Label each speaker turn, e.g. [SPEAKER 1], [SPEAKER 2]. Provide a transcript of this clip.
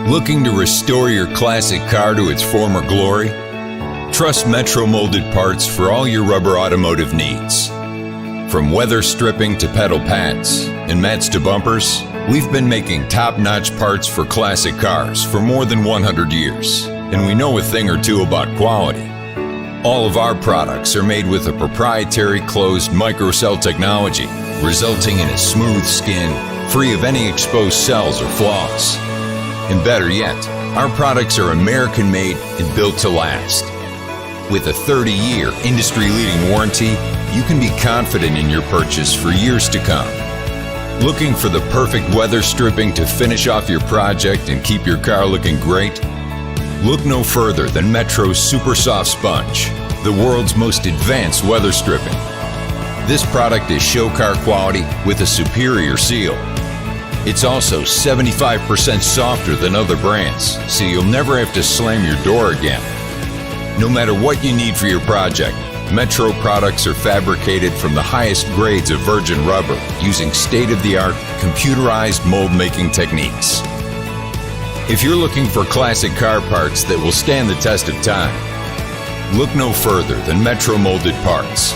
[SPEAKER 1] Looking to restore your classic car to its former glory? Trust Metro Moulded Parts for all your rubber automotive needs. From weather stripping to pedal pads and mats to bumpers, we've been making top-notch parts for classic cars for more than 100 years, and we know a thing or two about quality. All of our products are made with a proprietary closed microcell technology, resulting in a smooth skin, free of any exposed cells or flaws. And better yet, our products are American-made and built to last. With a 30-year industry-leading warranty, you can be confident in your purchase for years to come. Looking for the perfect weather stripping to finish off your project and keep your car looking great? Look no further than Metro's Super Soft Sponge, the world's most advanced weather stripping. This product is show car quality with a superior seal. It's also 75% softer than other brands, so you'll never have to slam your door again. No matter what you need for your project, Metro products are fabricated from the highest grades of virgin rubber using state-of-the-art computerized mold-making techniques. If you're looking for classic car parts that will stand the test of time, look no further than Metro Moulded Parts.